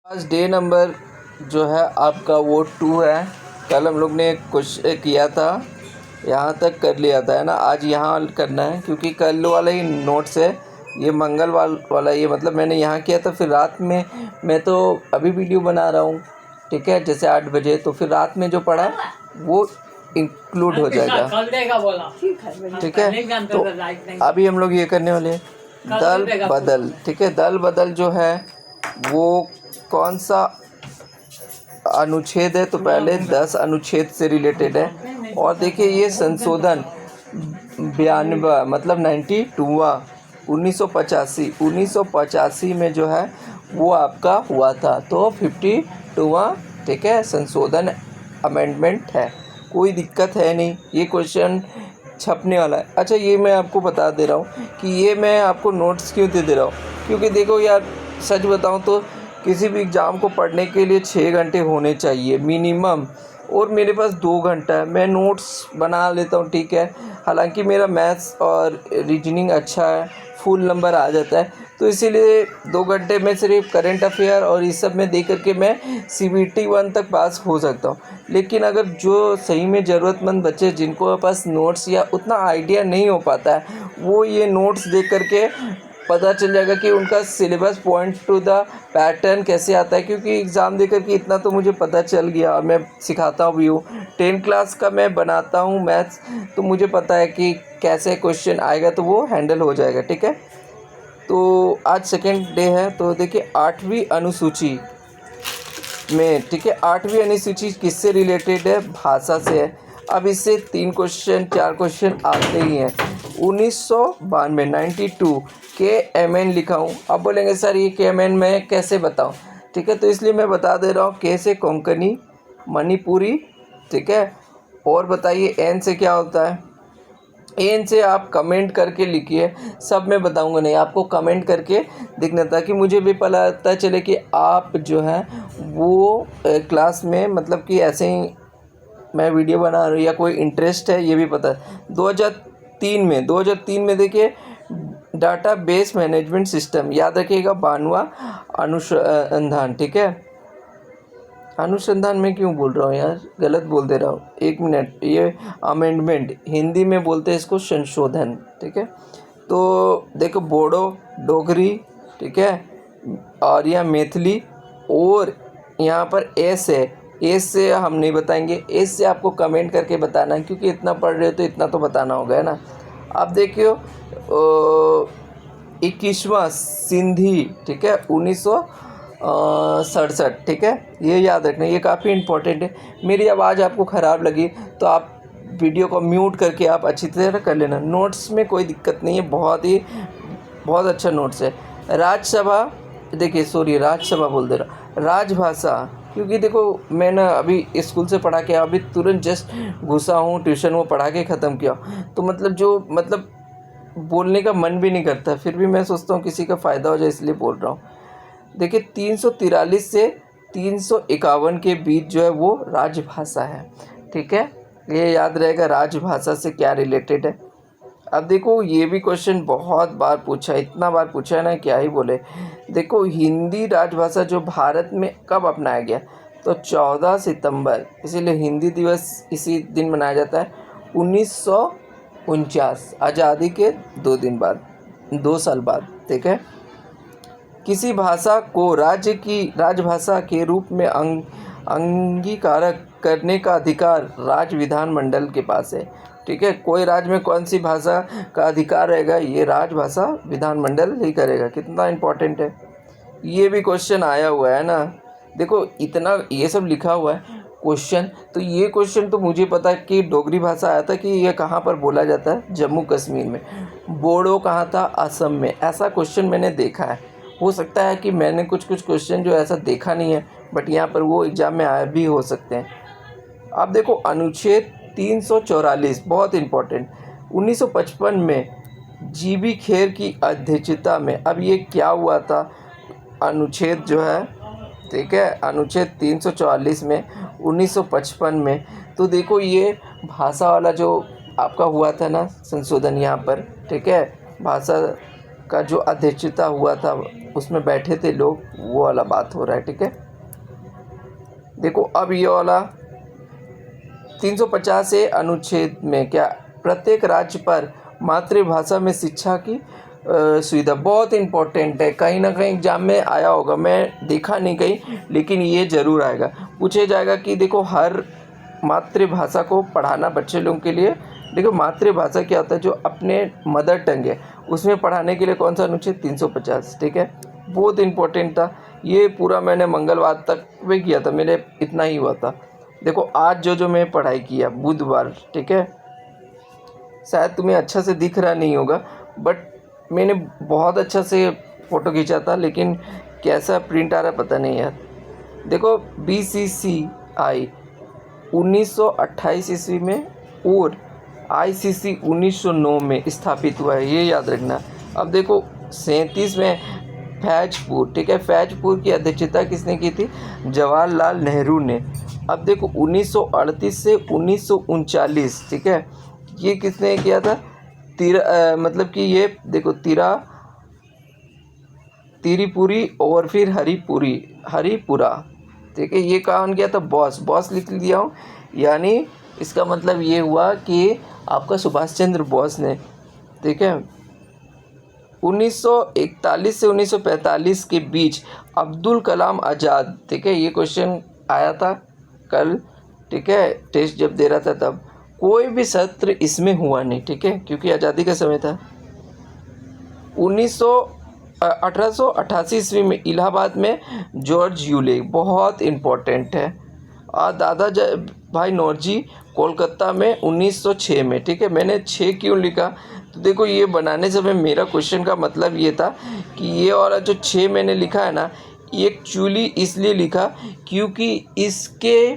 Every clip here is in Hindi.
आज डे नंबर जो है आपका वो 2 है। कल हम लोग ने कुछ किया था, यहाँ तक कर लिया था, है ना। आज यहाँ करना है क्योंकि कल वाला ही नोट्स है, ये मंगलवार वाला। ये मतलब मैंने यहाँ किया था, फिर रात में मैं तो अभी वीडियो बना रहा हूँ, ठीक है, जैसे 8 बजे, तो फिर रात में जो पढ़ा वो इंक्लूड हो जाएगा, ठीक है। तो अभी हम लोग ये करने वाले हैं दल बदल, ठीक है। दल बदल जो है वो कौन सा अनुच्छेद है, तो पहले 10 अनुच्छेद से रिलेटेड है। और देखिए ये संशोधन 92 मतलब 92वां 1985 में जो है वो आपका हुआ था, तो 52वां, ठीक है, संशोधन अमेंडमेंट है। कोई दिक्कत है नहीं, ये क्वेश्चन छपने वाला है। अच्छा, ये मैं आपको बता दे रहा हूँ कि ये मैं आपको नोट्स क्यों दे रहा हूँ, क्योंकि देखो यार, सच बताऊँ तो किसी भी एग्ज़ाम को पढ़ने के लिए 6 घंटे होने चाहिए मिनिमम, और मेरे पास 2 घंटा है। मैं नोट्स बना लेता हूँ, ठीक है। हालांकि मेरा मैथ्स और रीजनिंग अच्छा है, फुल नंबर आ जाता है, तो इसीलिए 2 घंटे में सिर्फ करंट अफेयर और इस सब में दे करके मैं CBT 1 तक पास हो सकता हूँ। लेकिन अगर जो सही में ज़रूरतमंद बच्चे जिनको पास नोट्स या उतना आइडिया नहीं हो पाता है, वो ये नोट्स देख करके पता चल जाएगा कि उनका syllabus point two the pattern कैसे आता है। क्योंकि एग्ज़ाम देकर के इतना तो मुझे पता चल गया, और मैं सिखाता भी हूँ। 10 क्लास का मैं बनाता हूँ मैथ्स, तो मुझे पता है कि कैसे क्वेश्चन आएगा, तो वो हैंडल हो जाएगा, ठीक है। तो आज सेकेंड डे है, तो देखिए 8वीं अनुसूची में, ठीक है, 8वीं अनुसूची किससे रिलेटेड है, भाषा से है। अब इससे 3 क्वेश्चन 4 क्वेश्चन आते ही हैं। 1992 92 KMN लिखा हूँ। अब बोलेंगे सर ये KMN मैं कैसे बताऊँ, ठीक है, तो इसलिए मैं बता दे रहा हूँ। K से कोंकणी मणिपुरी, ठीक है। और बताइए N से क्या होता है। एन से आप कमेंट करके लिखिए, सब मैं बताऊंगा नहीं, आपको कमेंट करके दिखना, ताकि मुझे भी पता चले कि आप जो है वो क्लास में मतलब कि ऐसे ही मैं वीडियो बना रहा हूँ या कोई इंटरेस्ट है, ये भी पता है। 2003 में देखिए डाटा बेस मैनेजमेंट सिस्टम, याद रखिएगा 92वां अनुसंधान, ठीक है। अनुसंधान में क्यों बोल रहा हूँ यार, गलत बोल दे रहा हूँ, 1 मिनट। ये अमेंडमेंट, हिंदी में बोलते हैं इसको संशोधन, ठीक है। तो देखो बोडो, डोगरी, ठीक है, और यह मैथिली, और यहाँ पर एस है। एस से हम नहीं बताएंगे, एस से आपको कमेंट करके बताना है, क्योंकि इतना पढ़ रहे हो तो इतना तो बताना होगा, है ना। अब देखियो 21वां सिंधी, ठीक है, 1967, ठीक है, ये याद रखना, ये काफ़ी इंपॉर्टेंट है। मेरी आवाज़ आपको ख़राब लगी तो आप वीडियो को म्यूट करके आप अच्छी तरह कर लेना। नोट्स में कोई दिक्कत नहीं है, बहुत अच्छा नोट्स है। राज्यसभा, देखिए सॉरी राज्यसभा बोल दे रहा, राजभाषा, क्योंकि देखो मैंने अभी स्कूल से पढ़ा के अभी तुरंत जस्ट घुसा हूँ ट्यूशन, वो पढ़ा के ख़त्म किया, तो मतलब बोलने का मन भी नहीं करता, फिर भी मैं सोचता हूँ किसी का फ़ायदा हो जाए, इसलिए बोल रहा हूँ। देखिए 343 से 351 के बीच जो है वो राजभाषा है, ठीक है, ये याद रहेगा राजभाषा से क्या रिलेटेड है। अब देखो ये भी क्वेश्चन बहुत बार पूछा है, इतना बार पूछा है ना, क्या ही बोले। देखो हिंदी राजभाषा जो भारत में कब अपनाया गया, तो 14 सितंबर, इसीलिए हिंदी दिवस इसी दिन मनाया जाता है। 1949, आज़ादी के 2 साल बाद, ठीक है। किसी भाषा को राज्य की राजभाषा के रूप में अंगीकार करने का अधिकार राज्य विधानमंडल के पास है, ठीक है। कोई राज्य में कौन सी भाषा का अधिकार रहेगा, ये राजभाषा विधानमंडल ही करेगा। कितना इम्पोर्टेंट है, ये भी क्वेश्चन आया हुआ है ना। देखो इतना ये सब लिखा हुआ है क्वेश्चन, तो ये क्वेश्चन तो मुझे पता है कि डोगरी भाषा आया था कि ये कहाँ पर बोला जाता है, जम्मू कश्मीर में। बोडो कहाँ था, असम में। ऐसा क्वेश्चन मैंने देखा है, हो सकता है कि मैंने कुछ क्वेश्चन जो ऐसा देखा नहीं है, बट यहाँ पर वो एग्ज़ाम में आया भी हो सकते हैं। अब देखो अनुच्छेद 344 बहुत इम्पोर्टेंट, 1955 में GB खेर की अध्यक्षता में। अब ये क्या हुआ था, अनुच्छेद जो है, ठीक है, अनुच्छेद 344 में 1955 में, तो देखो ये भाषा वाला जो आपका हुआ था ना संशोधन यहाँ पर, ठीक है, भाषा का जो अध्यक्षता हुआ था उसमें बैठे थे लोग, वो वाला बात हो रहा है। ठीक है, देखो अब ये वाला 350 ए अनुच्छेद में क्या, प्रत्येक राज्य पर मातृभाषा में शिक्षा की सुविधा, बहुत इम्पोर्टेंट है। कहीं ना कहीं एग्जाम में आया होगा, मैं देखा नहीं कहीं, लेकिन ये ज़रूर आएगा। पूछे जाएगा कि देखो हर मातृभाषा को पढ़ाना बच्चे लोगों के लिए, देखो मातृभाषा क्या होता है, जो अपने मदर टंग है उसमें पढ़ाने के लिए कौन सा अनुच्छेद 350। ठीक है, बहुत इम्पोर्टेंट था ये, पूरा मैंने मंगलवार तक में किया था, मेरे इतना ही हुआ था। देखो आज जो मैं पढ़ाई किया बुधवार, ठीक है, शायद तुम्हें अच्छा से दिख रहा नहीं होगा, बट मैंने बहुत अच्छा से फ़ोटो खींचा था, लेकिन कैसा प्रिंट आ रहा पता नहीं यार। देखो BCCI 1928 ईस्वी में और ICC 1909 में स्थापित हुआ है, ये याद रखना। अब देखो 37 में फैजपुर, ठीक है, फैजपुर की अध्यक्षता किसने की थी, जवाहरलाल नेहरू ने। अब देखो 1938 से 1939, ठीक है, ये किसने किया था, मतलब कि ये देखो तिरिपुरी और फिर हरिपुरा, ठीक है, ये कौन किया था, बॉस लिख दिया हूँ, यानी इसका मतलब ये हुआ कि आपका सुभाष चंद्र बोस ने। ठीक है, 1941 से 1945 के बीच अब्दुल कलाम आज़ाद, ठीक है, ये क्वेश्चन आया था कल, ठीक है, टेस्ट जब दे रहा था तब, कोई भी सत्र इसमें हुआ नहीं, ठीक है, क्योंकि आज़ादी का समय था। 1888 ईस्वी में इलाहाबाद में जॉर्ज यूले, बहुत इम्पोर्टेंट है। और दादा भाई नौरोजी कोलकाता में 1906 में, ठीक है, मैंने 6 क्यों लिखा, तो देखो ये बनाने समय मेरा क्वेश्चन का मतलब ये था कि ये वाला जो 6 मैंने लिखा है ना, ये एक्चुअली इसलिए लिखा क्योंकि इसके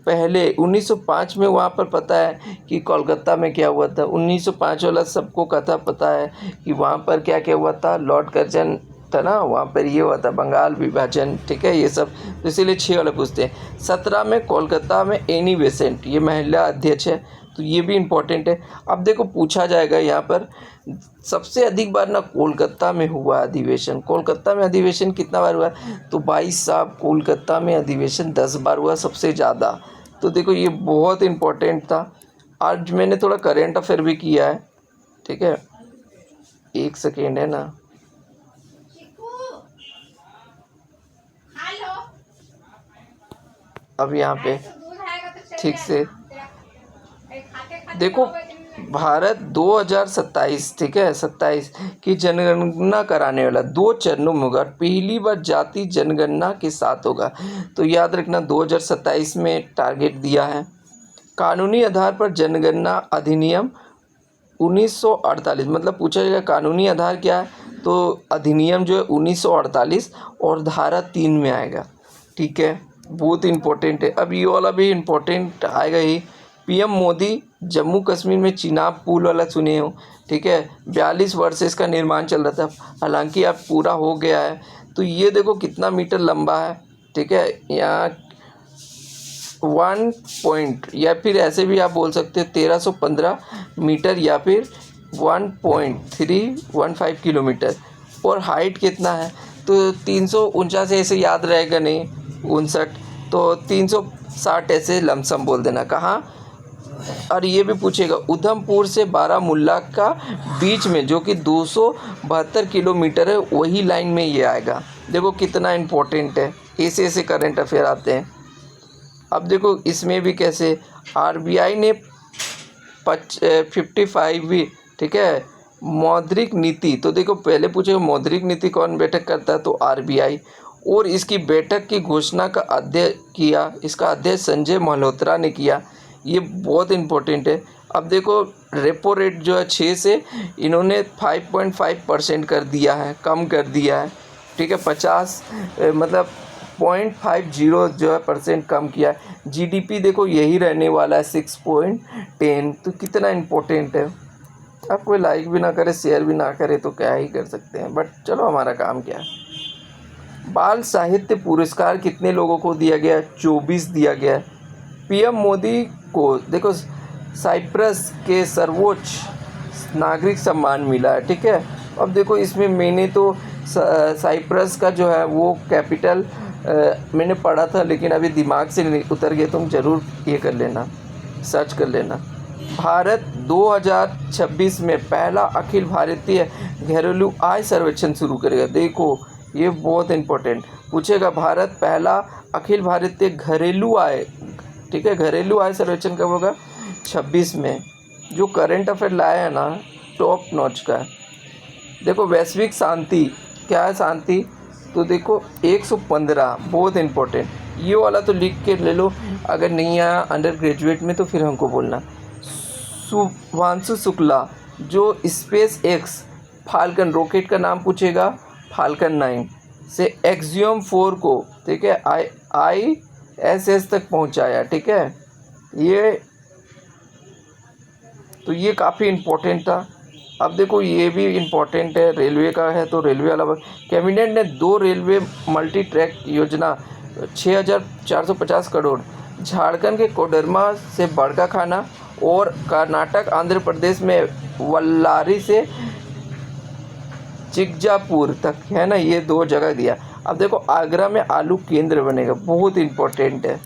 पहले 1905 में वहाँ पर पता है कि कोलकाता में क्या हुआ था। 1905 वाला सबको कथा पता है कि वहाँ पर क्या क्या हुआ था, लॉर्ड कर्जन था ना, वहाँ पर ये हुआ था बंगाल विभाजन, ठीक है, ये सब, तो इसीलिए 6 वाला पूछते हैं। 17 में कोलकाता में एनी बेसेंट, ये महिला अध्यक्ष है, तो ये भी इम्पोर्टेंट है। अब देखो पूछा जाएगा यहाँ पर सबसे अधिक बार ना कोलकाता में हुआ अधिवेशन, कोलकाता में अधिवेशन कितना बार हुआ, तो 22 साहब कोलकाता में अधिवेशन 10 बार हुआ, सबसे ज़्यादा। तो देखो ये बहुत इम्पोर्टेंट था। आज मैंने थोड़ा करेंट अफेयर भी किया है, ठीक है, 1 सेकेंड है ना, अब यहाँ पे ठीक से देखो, भारत 2027, ठीक है, 27 की जनगणना कराने वाला 2 चरणों में होगा, पहली बार जाति जनगणना के साथ होगा, तो याद रखना 2027 में टारगेट दिया है। कानूनी आधार पर जनगणना अधिनियम 1948, मतलब पूछा जाएगा कानूनी आधार क्या है, तो अधिनियम जो है 1948 और धारा 3 में आएगा, ठीक है, बहुत इम्पोर्टेंट है। अब ये वाला भी इम्पोर्टेंट आएगा ही, PM मोदी जम्मू कश्मीर में चिनाब पुल वाला सुने हो, ठीक है, 42 वर्ष से इसका निर्माण चल रहा था, हालांकि अब पूरा हो गया है। तो ये देखो कितना मीटर लंबा है, ठीक है, यहाँ 1 पॉइंट या फिर ऐसे भी आप बोल सकते हो 1315 मीटर या फिर 1.315 किलोमीटर, और हाइट कितना है, तो 349 ऐसे याद रहेगा नहीं, 59, तो 360 ऐसे लमसम बोल देना कहाँ। और ये भी पूछेगा उधमपुर से बारामूला का बीच में जो कि 272 किलोमीटर है, वही लाइन में ये आएगा। देखो कितना इम्पोर्टेंट है, ऐसे करंट अफेयर आते हैं। अब देखो इसमें भी कैसे, RBI ने 55वीं, ठीक है, मौद्रिक नीति, तो देखो पहले पूछे मौद्रिक नीति कौन बैठक करता है, तो RBI, और इसकी बैठक की घोषणा का अध्ययन किया, इसका अध्ययन संजय मल्होत्रा ने किया, ये बहुत इम्पोर्टेंट है। अब देखो रेपो रेट जो है 6 से इन्होंने 5.5% कर दिया है, कम कर दिया है, ठीक है, 50 मतलब 0.50 जो है % कम किया है। GDP देखो यही रहने वाला है 6.10, तो कितना इम्पोर्टेंट है। अब कोई लाइक भी ना करे, शेयर भी ना करे, तो क्या ही कर सकते हैं, बट चलो हमारा काम क्या है। बाल साहित्य पुरस्कार कितने लोगों को दिया गया, 24 दिया गया है। PM मोदी को देखो साइप्रस के सर्वोच्च नागरिक सम्मान मिला है, ठीक है, अब देखो इसमें मैंने तो साइप्रस का जो है वो कैपिटल मैंने पढ़ा था, लेकिन अभी दिमाग से नहीं उतर गया। तुम ज़रूर ये कर लेना, सर्च कर लेना। भारत 2026 में पहला अखिल भारतीय घरेलू आय सर्वेक्षण शुरू करेगा। देखो ये बहुत इम्पोर्टेंट पूछेगा, भारत पहला अखिल भारतीय घरेलू आय, ठीक है, घरेलू आय सर्वेक्षण कब होगा? 26 में। जो करंट अफेयर लाया है ना, टॉप नॉच का है। देखो वैश्विक शांति, क्या है शांति? तो देखो 115, बहुत इम्पोर्टेंट। ये वाला तो लिख के ले लो, अगर नहीं आया अंडर ग्रेजुएट में तो फिर हमको बोलना। शुभांशु शुक्ला जो स्पेस एक्स फाल्कन रॉकेट का नाम पूछेगा, फाल्कन 9 से एक्सियम 4 को, ठीक है, ISS तक पहुंचाया, ठीक है। ये काफ़ी इम्पोर्टेंट था। अब देखो ये भी इम्पोर्टेंट है, रेलवे का है तो रेलवे वाला। कैबिनेट ने 2 रेलवे मल्टी ट्रैक योजना 6,450 करोड़, झारखंड के कोडरमा से बड़काखाना और कर्नाटक आंध्र प्रदेश में वल्लारी से चिकजापुर तक, है ना, ये 2 जगह दिया। अब देखो आगरा में आलू केंद्र बनेगा, बहुत इम्पोर्टेंट है।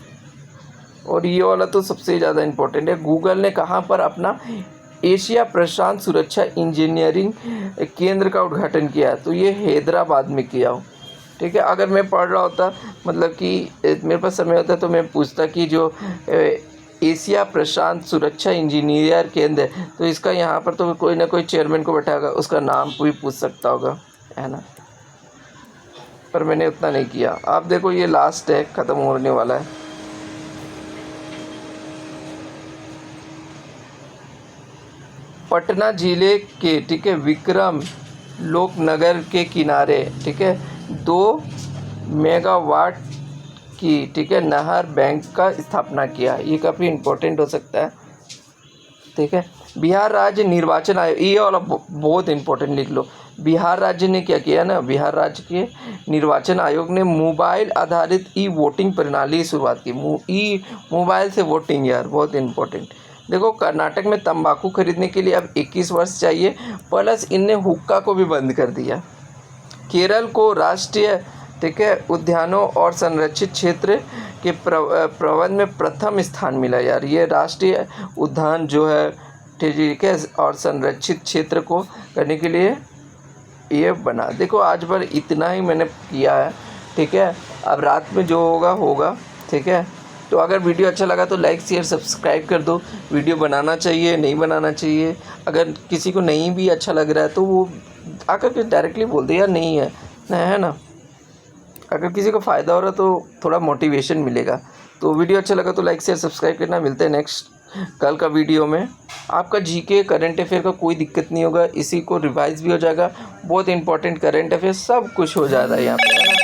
और ये वाला तो सबसे ज़्यादा इम्पोर्टेंट है, गूगल ने कहाँ पर अपना एशिया प्रशांत सुरक्षा इंजीनियरिंग केंद्र का उद्घाटन किया? तो ये हैदराबाद में किया हो, ठीक है। अगर मैं पढ़ रहा होता, मतलब कि मेरे पास समय होता तो मैं पूछता कि जो एशिया प्रशांत सुरक्षा इंजीनियर केंद्र, तो इसका यहाँ पर तो कोई ना कोई चेयरमैन को बैठाएगा, उसका नाम कोई पूछ सकता होगा, है ना, पर मैंने उतना नहीं किया। आप देखो ये लास्ट है, ख़त्म होने वाला है। पटना जिले के, ठीक है, विक्रम लोक नगर के किनारे, ठीक है, 2 मेगावाट की, ठीक है, नहर बैंक का स्थापना किया। ये काफ़ी इम्पोर्टेंट हो सकता है, ठीक है। बिहार राज्य निर्वाचन आयोग, ये वाला बहुत इम्पोर्टेंट लिख लो। बिहार राज्य ने क्या किया ना, बिहार राज्य के निर्वाचन आयोग ने मोबाइल आधारित वोटिंग प्रणाली की शुरुआत की। मोबाइल से वोटिंग, यार बहुत इम्पोर्टेंट। देखो कर्नाटक में तंबाकू खरीदने के लिए अब 21 वर्ष चाहिए, प्लस इनने हुक्का को भी बंद कर दिया। केरल को राष्ट्रीय, ठीक है, उद्यानों और संरक्षित क्षेत्र के प्रबंध में प्रथम स्थान मिला। यार ये राष्ट्रीय उद्यान जो है, ठीक है, और संरक्षित क्षेत्र को करने के लिए ये बना। देखो आज पर इतना ही मैंने किया है, ठीक है। अब रात में जो होगा, ठीक है। तो अगर वीडियो अच्छा लगा तो लाइक शेयर सब्सक्राइब कर दो। वीडियो बनाना चाहिए, नहीं बनाना चाहिए, अगर किसी को नहीं भी अच्छा लग रहा है तो वो आकर के डायरेक्टली बोल दे यार नहीं है ना। अगर किसी को फ़ायदा हो रहा है तो थोड़ा मोटिवेशन मिलेगा। तो वीडियो अच्छा लगा तो लाइक शेयर सब्सक्राइब करना। मिलते हैं नेक्स्ट कल का वीडियो में। आपका जीके करंट अफेयर का कोई दिक्कत नहीं होगा, इसी को रिवाइज भी हो जाएगा। बहुत इंपॉर्टेंट करंट अफेयर सब कुछ हो जाएगा यहाँ पे, है ना।